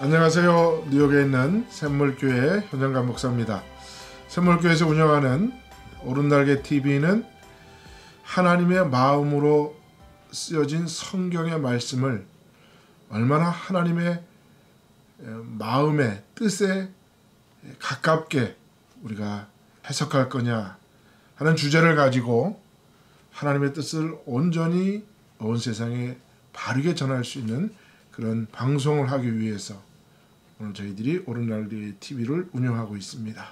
안녕하세요. 뉴욕에 있는 샘물교회 현장감 목사입니다. 샘물교회에서 운영하는 오른날개 TV는 하나님의 마음으로 쓰여진 성경의 말씀을 얼마나 하나님의 마음의 뜻에 가깝게 우리가 해석할 거냐 하는 주제를 가지고 하나님의 뜻을 온전히 온 세상에 바르게 전할 수 있는 그런 방송을 하기 위해서 오늘 저희들이 오른날개 TV를 운영하고 있습니다.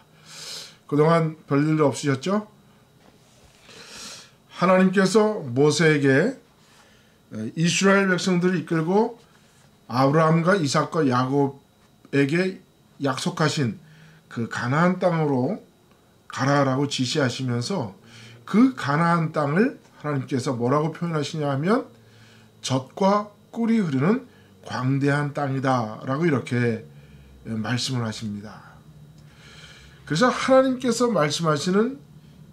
그동안 별일 없으셨죠? 하나님께서 모세에게 이스라엘 백성들을 이끌고 아브라함과 이삭과 야곱에게 약속하신 그 가나안 땅으로 가라라고 지시하시면서 그 가나안 땅을 하나님께서 뭐라고 표현하시냐 하면 젖과 꿀이 흐르는 광대한 땅이다 라고 이렇게 말씀을 하십니다. 그래서 하나님께서 말씀하시는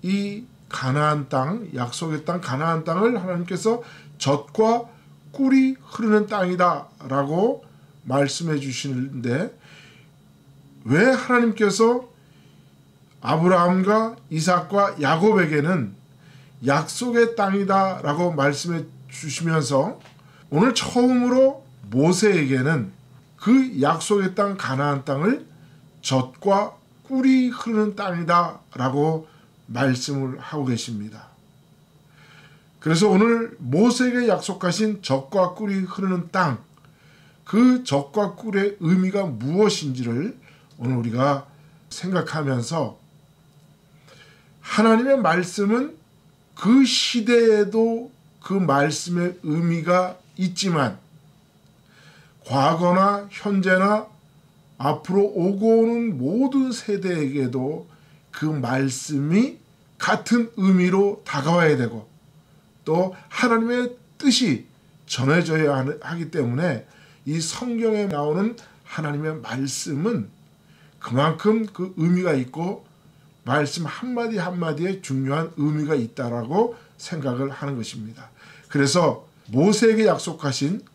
이 가나안 땅, 약속의 땅 가나안 땅을 하나님께서 젖과 꿀이 흐르는 땅이다 라고 말씀해 주시는데, 왜 하나님께서 아브라함과 이삭과 야곱에게는 약속의 땅이다 라고 말씀해 주시면서 오늘 처음으로 모세에게는 그 약속의 땅 가나안 땅을 젖과 꿀이 흐르는 땅이다 라고 말씀을 하고 계십니다. 그래서 오늘 모세에게 약속하신 젖과 꿀이 흐르는 땅, 그 젖과 꿀의 의미가 무엇인지를 오늘 우리가 생각하면서, 하나님의 말씀은 그 시대에도 그 말씀의 의미가 있지만 과거나 현재나 앞으로 오고 오는 모든 세대에게도 그 말씀이 같은 의미로 다가와야 되고 또 하나님의 뜻이 전해져야 하기 때문에 이 성경에 나오는 하나님의 말씀은 그만큼 그 의미가 있고 말씀 한마디 한마디에 중요한 의미가 있다라고 생각을 하는 것입니다. 그래서 모세에게 약속하신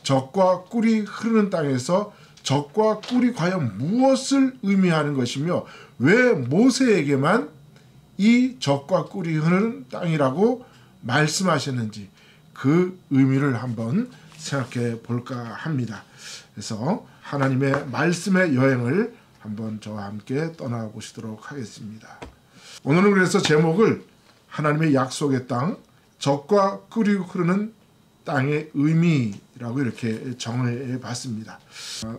젖과 꿀이 흐르는 땅에서 젖과 꿀이 과연 무엇을 의미하는 것이며 왜 모세에게만 이 젖과 꿀이 흐르는 땅이라고 말씀하셨는지 그 의미를 한번 생각해 볼까 합니다. 그래서 하나님의 말씀의 여행을 한번 저와 함께 떠나보시도록 하겠습니다. 오늘은 그래서 제목을 하나님의 약속의 땅, 젖과 꿀이 흐르는 땅의 의미라고 이렇게 정해 봤습니다.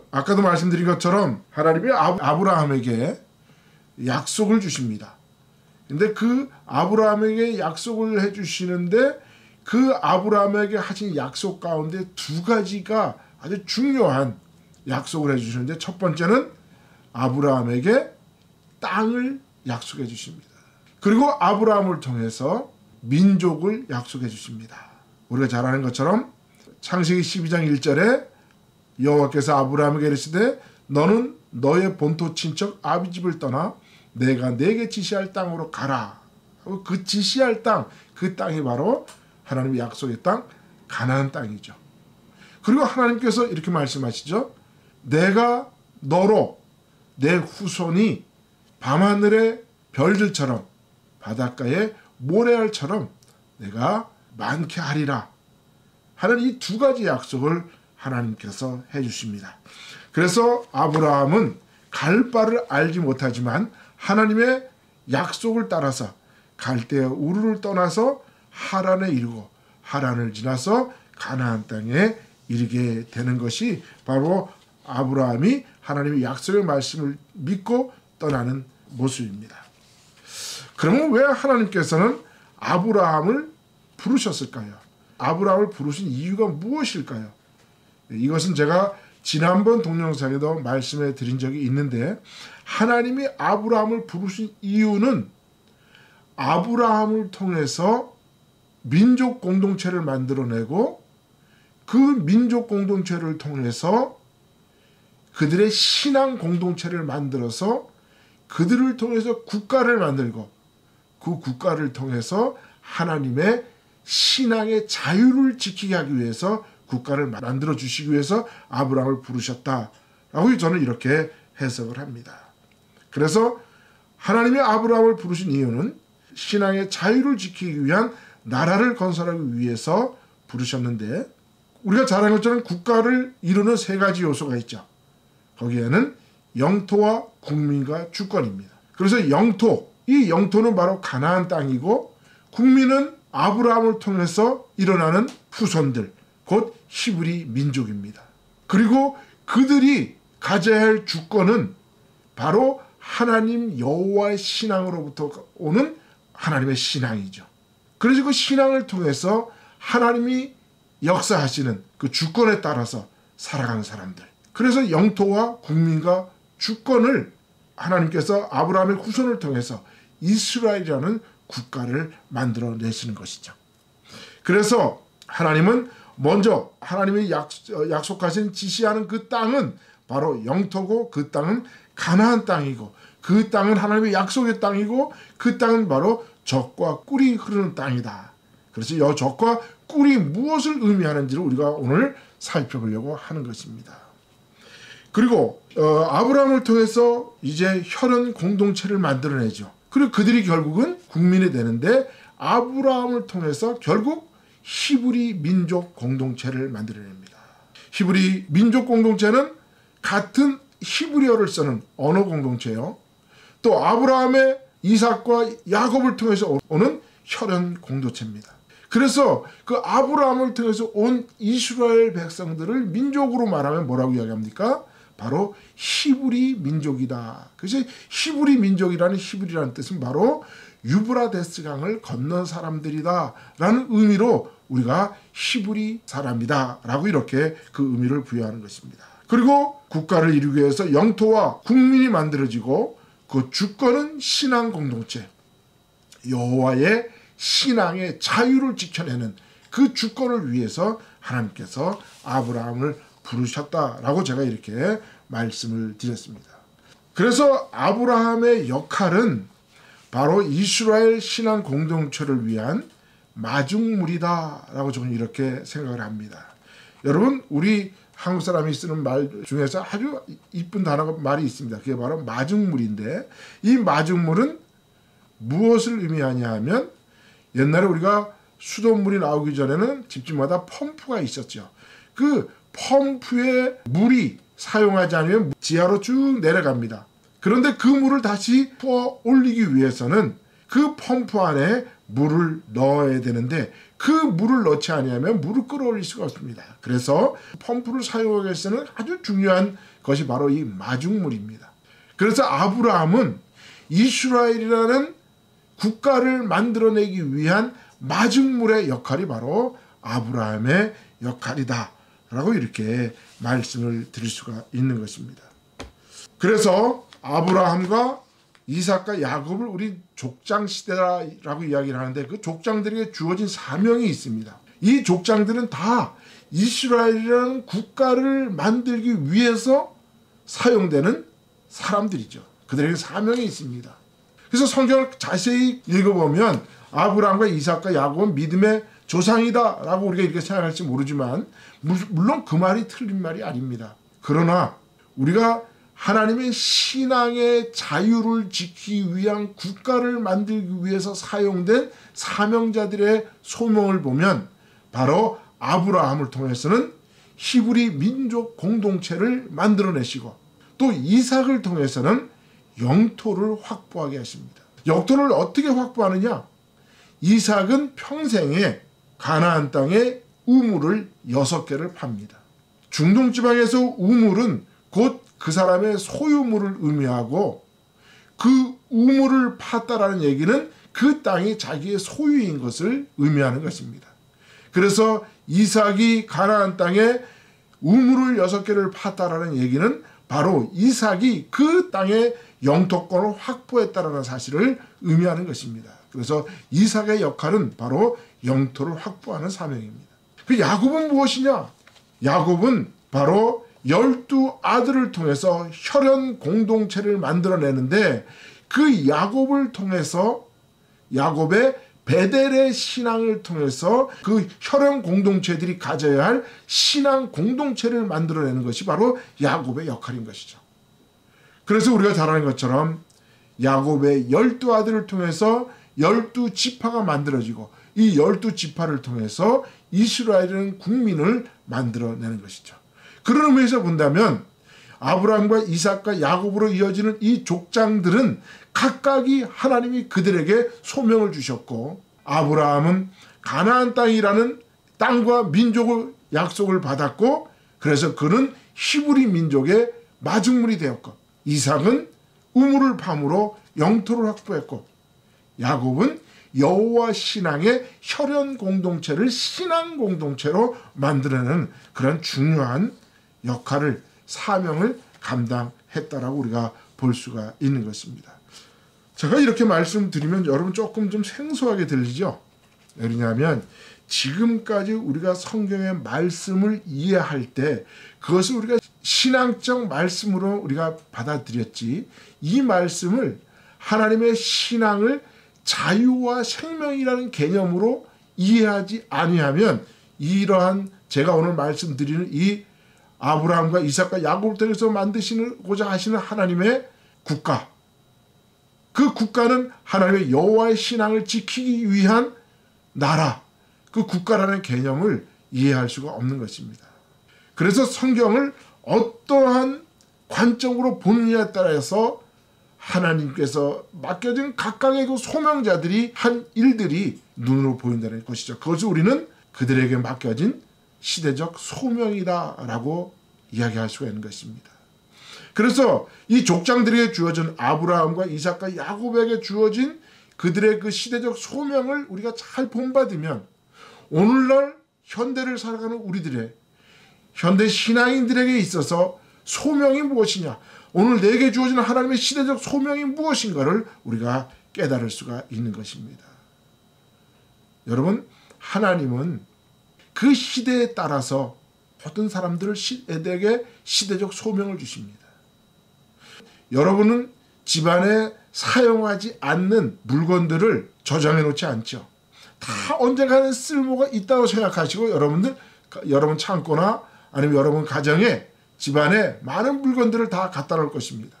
아까도 말씀드린 것처럼 하나님이 아브라함에게 약속을 주십니다. 근데 그 아브라함에게 약속을 해주시는데 그 아브라함에게 하신 약속 가운데 두 가지가 아주 중요한 약속을 해주시는데, 첫 번째는 아브라함에게 땅을 약속해 주십니다. 그리고 아브라함을 통해서 민족을 약속해 주십니다. 우리가 잘 아는 것처럼 창세기 12장 1절에 여호와께서 아브라함에게 이르시되 너는 너의 본토 친척 아비집을 떠나 내가 네게 지시할 땅으로 가라. 그 지시할 땅, 그 땅이 바로 하나님의 약속의 땅 가나안 땅이죠. 그리고 하나님께서 이렇게 말씀하시죠. 내가 너로 내 후손이 밤하늘의 별들처럼 바닷가의 모래알처럼 내가 많게 하리라 하는 이 두 가지 약속을 하나님께서 해주십니다. 그래서 아브라함은 갈 바를 알지 못하지만 하나님의 약속을 따라서 갈대아 우르를 떠나서 하란에 이르고 하란을 지나서 가나안 땅에 이르게 되는 것이 바로 아브라함이 하나님의 약속의 말씀을 믿고 떠나는 모습입니다. 그러면 왜 하나님께서는 아브라함을 부르셨을까요? 아브라함을 부르신 이유가 무엇일까요? 이것은 제가 지난번 동영상에도 말씀해 드린 적이 있는데, 하나님이 아브라함을 부르신 이유는 아브라함을 통해서 민족 공동체를 만들어내고 그 민족 공동체를 통해서 그들의 신앙 공동체를 만들어서 그들을 통해서 국가를 만들고 그 국가를 통해서 하나님의 신앙의 자유를 지키게 하기 위해서 국가를 만들어 주시기 위해서 아브라함을 부르셨다라고 라고 저는 이렇게 해석을 합니다. 그래서 하나님이 아브라함을 부르신 이유는 신앙의 자유를 지키기 위한 나라를 건설하기 위해서 부르셨는데, 우리가 잘 아는 것처럼 국가를 이루는 세 가지 요소가 있죠. 거기에는 영토와 국민과 주권입니다. 그래서 영토, 이 영토는 바로 가나안 땅이고, 국민은 아브라함을 통해서 일어나는 후손들, 곧 히브리 민족입니다. 그리고 그들이 가져야 할 주권은 바로 하나님 여호와의 신앙으로부터 오는 하나님의 신앙이죠. 그래서 그 신앙을 통해서 하나님이 역사하시는 그 주권에 따라서 살아가는 사람들. 그래서 영토와 국민과 주권을 하나님께서 아브라함의 후손을 통해서 이스라엘이라는 국가를 만들어내시는 것이죠. 그래서 하나님은 먼저 하나님이 약속하신 지시하는 그 땅은 바로 영토고, 그 땅은 가나안 땅이고, 그 땅은 하나님의 약속의 땅이고, 그 땅은 바로 젖과 꿀이 흐르는 땅이다. 그래서 이 젖과 꿀이 무엇을 의미하는지를 우리가 오늘 살펴보려고 하는 것입니다. 그리고 아브라함을 통해서 이제 혈연 공동체를 만들어내죠. 그리고 그들이 결국은 국민이 되는데, 아브라함을 통해서 결국 히브리 민족 공동체를 만들어냅니다. 히브리 민족 공동체는 같은 히브리어를 쓰는 언어 공동체요. 또 아브라함의 이삭과 야곱을 통해서 오는 혈연 공동체입니다. 그래서 그 아브라함을 통해서 온 이스라엘 백성들을 민족으로 말하면 뭐라고 이야기합니까? 바로 히브리 민족이다. 그래서 히브리 민족이라는 히브리라는 뜻은 바로 유브라데스 강을 건넌 사람들이다 라는 의미로 우리가 히브리 사람이다 라고 이렇게 그 의미를 부여하는 것입니다. 그리고 국가를 이루기 위해서 영토와 국민이 만들어지고, 그 주권은 신앙 공동체, 여호와의 신앙의 자유를 지켜내는 그 주권을 위해서 하나님께서 아브라함을 부르셨다라고 제가 이렇게 말씀을 드렸습니다. 그래서 아브라함의 역할은 바로 이스라엘 신앙 공동체를 위한 마중물이다라고 저는 이렇게 생각을 합니다. 여러분, 우리 한국 사람이 쓰는 말 중에서 아주 이쁜 단어가 말이 있습니다. 그게 바로 마중물인데, 이 마중물은 무엇을 의미하냐 하면, 옛날에 우리가 수돗물이 나오기 전에는 집집마다 펌프가 있었죠. 그 펌프에 물이 사용하지 않으면 지하로 쭉 내려갑니다. 그런데 그 물을 다시 부어 올리기 위해서는 그 펌프 안에 물을 넣어야 되는데, 그 물을 넣지 않으면 물을 끌어올릴 수가 없습니다. 그래서 펌프를 사용하기 위해서는 아주 중요한 것이 바로 이 마중물입니다. 그래서 아브라함은 이스라엘이라는 국가를 만들어내기 위한 마중물의 역할이 바로 아브라함의 역할이다 라고 이렇게 말씀을 드릴 수가 있는 것입니다. 그래서 아브라함과 이삭과 야곱을 우리 족장시대라고 이야기를 하는데, 그 족장들에게 주어진 사명이 있습니다. 이 족장들은 다 이스라엘이라는 국가를 만들기 위해서 사용되는 사람들이죠. 그들에게 사명이 있습니다. 그래서 성경을 자세히 읽어보면 아브라함과 이삭과 야곱은 믿음의 조상이다 라고 우리가 이렇게 생각할지 모르지만, 물론 그 말이 틀린 말이 아닙니다. 그러나 우리가 하나님의 신앙의 자유를 지키기 위한 국가를 만들기 위해서 사용된 사명자들의 소명을 보면, 바로 아브라함을 통해서는 히브리 민족 공동체를 만들어내시고, 또 이삭을 통해서는 영토를 확보하게 하십니다. 영토를 어떻게 확보하느냐? 이삭은 평생에 가나안 땅에 우물을 6개를 팝니다. 중동 지방에서 우물은 곧 그 사람의 소유물을 의미하고, 그 우물을 팠다라는 얘기는 그 땅이 자기의 소유인 것을 의미하는 것입니다. 그래서 이삭이 가나안 땅에 우물을 6개를 팠다라는 얘기는 바로 이삭이 그 땅의 영토권을 확보했다라는 사실을 의미하는 것입니다. 그래서 이삭의 역할은 바로 영토를 확보하는 사명입니다. 그 야곱은 무엇이냐? 야곱은 바로 12아들을 통해서 혈연 공동체를 만들어내는데, 그 야곱을 통해서 야곱의 베델의 신앙을 통해서 그 혈연 공동체들이 가져야 할 신앙 공동체를 만들어내는 것이 바로 야곱의 역할인 것이죠. 그래서 우리가 잘 아는 것처럼 야곱의 12아들을 통해서 12지파가 만들어지고 이 12지파를 통해서 이스라엘은 국민을 만들어내는 것이죠. 그런 의미에서 본다면 아브라함과 이삭과 야곱으로 이어지는 이 족장들은 각각이 하나님이 그들에게 소명을 주셨고, 아브라함은 가나안 땅이라는 땅과 민족을 약속을 받았고, 그래서 그는 히브리 민족의 마중물이 되었고, 이삭은 우물을 파므로 영토를 확보했고, 야곱은 여호와 신앙의 혈연 공동체를 신앙 공동체로 만들어내는 그런 중요한 역할을, 사명을 감당했다라고 우리가 볼 수가 있는 것입니다. 제가 이렇게 말씀드리면 여러분 조금 좀 생소하게 들리죠? 왜냐하면 지금까지 우리가 성경의 말씀을 이해할 때 그것을 우리가 신앙적 말씀으로 우리가 받아들였지, 이 말씀을 하나님의 신앙을 자유와 생명이라는 개념으로 이해하지 아니하면 이러한 제가 오늘 말씀드리는 이 아브라함과 이삭과 야곱을 통해서 만드시고자 하시는 하나님의 국가, 그 국가는 하나님의 여호와의 신앙을 지키기 위한 나라, 그 국가라는 개념을 이해할 수가 없는 것입니다. 그래서 성경을 어떠한 관점으로 보느냐에 따라서 하나님께서 맡겨진 각각의 그 소명자들이 한 일들이 눈으로 보인다는 것이죠. 그것을 우리는 그들에게 맡겨진 시대적 소명이다라고 이야기할 수가 있는 것입니다. 그래서 이 족장들에게 주어진 아브라함과 이삭과 야곱에게 주어진 그들의 그 시대적 소명을 우리가 잘 본받으면 오늘날 현대를 살아가는 우리들의 현대 신앙인들에게 있어서 소명이 무엇이냐, 오늘 내게 주어진 하나님의 시대적 소명이 무엇인가를 우리가 깨달을 수가 있는 것입니다. 여러분, 하나님은 그 시대에 따라서 모든 사람들에게 시대적 소명을 주십니다. 여러분은 집안에 사용하지 않는 물건들을 저장해 놓지 않죠. 다 언젠가는 쓸모가 있다고 생각하시고 여러분 창고나 아니면 여러분 가정에 집안에 많은 물건들을 다 갖다 놓을 것입니다.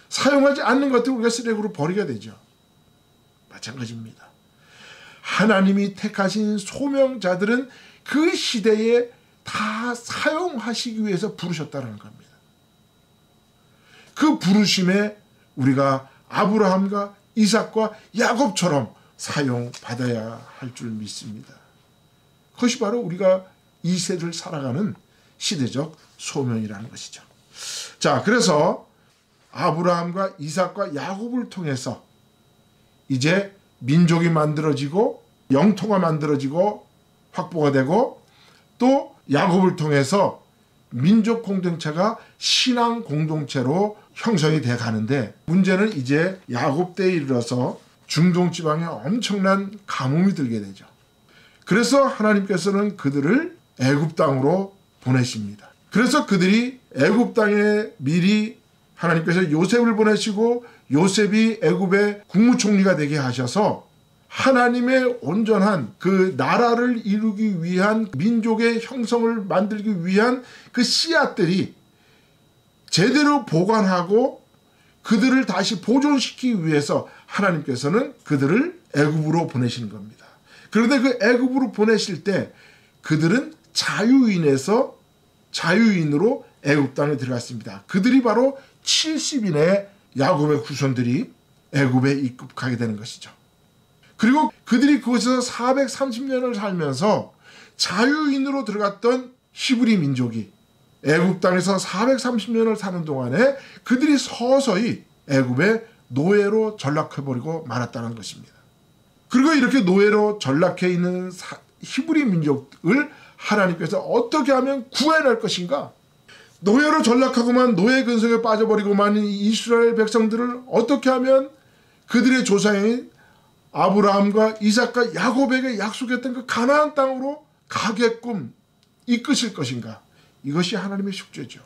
사용하지 않는 것들을 우리가 쓰레기로 버리게 되죠. 마찬가지입니다. 하나님이 택하신 소명자들은 그 시대에 다 사용하시기 위해서 부르셨다는 겁니다. 그 부르심에 우리가 아브라함과 이삭과 야곱처럼 사용받아야 할 줄 믿습니다. 그것이 바로 우리가 이 세대를 살아가는 시대적 소명이라는 것이죠. 자, 그래서 아브라함과 이삭과 야곱을 통해서 이제 민족이 만들어지고 영토가 만들어지고 확보가 되고, 또 야곱을 통해서 민족 공동체가 신앙 공동체로 형성이 돼 가는데, 문제는 이제 야곱 때에 이르러서 중동 지방에 엄청난 가뭄이 들게 되죠. 그래서 하나님께서는 그들을 애굽 땅으로 보내십니다. 그래서 그들이 애굽 땅에 미리 하나님께서 요셉을 보내시고 요셉이 애굽의 국무총리가 되게 하셔서 하나님의 온전한 그 나라를 이루기 위한 민족의 형성을 만들기 위한 그 씨앗들이 제대로 보관하고 그들을 다시 보존시키기 위해서 하나님께서는 그들을 애굽으로 보내시는 겁니다. 그런데 그 애굽으로 보내실 때 그들은 자유인으로 애굽 땅에 들어갔습니다. 그들이 바로 70인의 야곱의 후손들이 애굽에 입국하게 되는 것이죠. 그리고 그들이 그곳에서 430년을 살면서 자유인으로 들어갔던 히브리 민족이 애굽 땅에서 430년을 사는 동안에 그들이 서서히 애굽의 노예로 전락해버리고 말았다는 것입니다. 그리고 이렇게 노예로 전락해 있는 히브리 민족을 하나님께서 어떻게 하면 구해낼 것인가? 노예로 전락하고만 노예 근성에 빠져버리고만 이스라엘 백성들을 어떻게 하면 그들의 조상인 아브라함과 이삭과 야곱에게 약속했던 그 가나안 땅으로 가게끔 이끄실 것인가? 이것이 하나님의 숙제죠.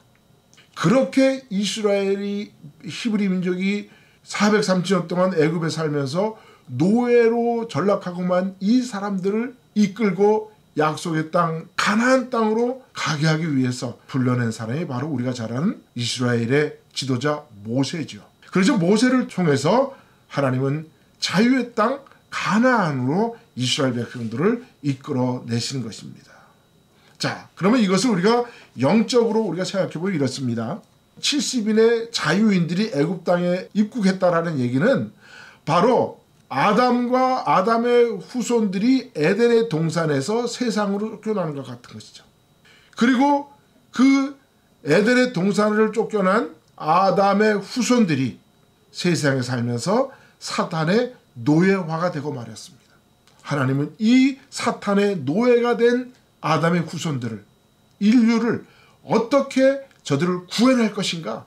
그렇게 이스라엘이 히브리 민족이 430년 동안 애굽에 살면서 노예로 전락하고만 이 사람들을 이끌고 약속의 땅 가나안 땅으로 가게 하기 위해서 불러낸 사람이 바로 우리가 잘 아는 이스라엘의 지도자 모세죠. 그래서 모세를 통해서 하나님은 자유의 땅 가나안으로 이스라엘 백성들을 이끌어내시는 것입니다. 자, 그러면 이것을 우리가 영적으로 우리가 생각해보면 이렇습니다. 70인의 자유인들이 애굽 땅에 입국했다라는 얘기는 바로 아담과 아담의 후손들이 에덴의 동산에서 세상으로 쫓겨나는 것 같은 것이죠. 그리고 그 에덴의 동산을 쫓겨난 아담의 후손들이 세상에 살면서 사탄의 노예화가 되고 말았습니다. 하나님은 이 사탄의 노예가 된 아담의 후손들을, 인류를 어떻게 저들을 구해낼 것인가?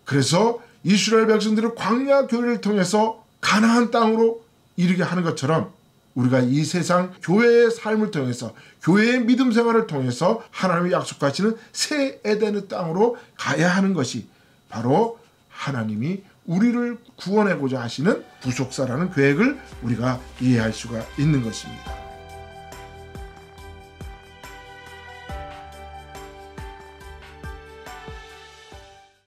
그래서 이스라엘 백성들을 광야 교회를 통해서 가나안 땅으로 이르게 하는 것처럼 우리가 이 세상 교회의 삶을 통해서, 교회의 믿음 생활을 통해서 하나님이 약속하시는 새 에덴의 땅으로 가야 하는 것이 바로 하나님이 우리를 구원하고자 하시는 구속사라는 계획을 우리가 이해할 수가 있는 것입니다.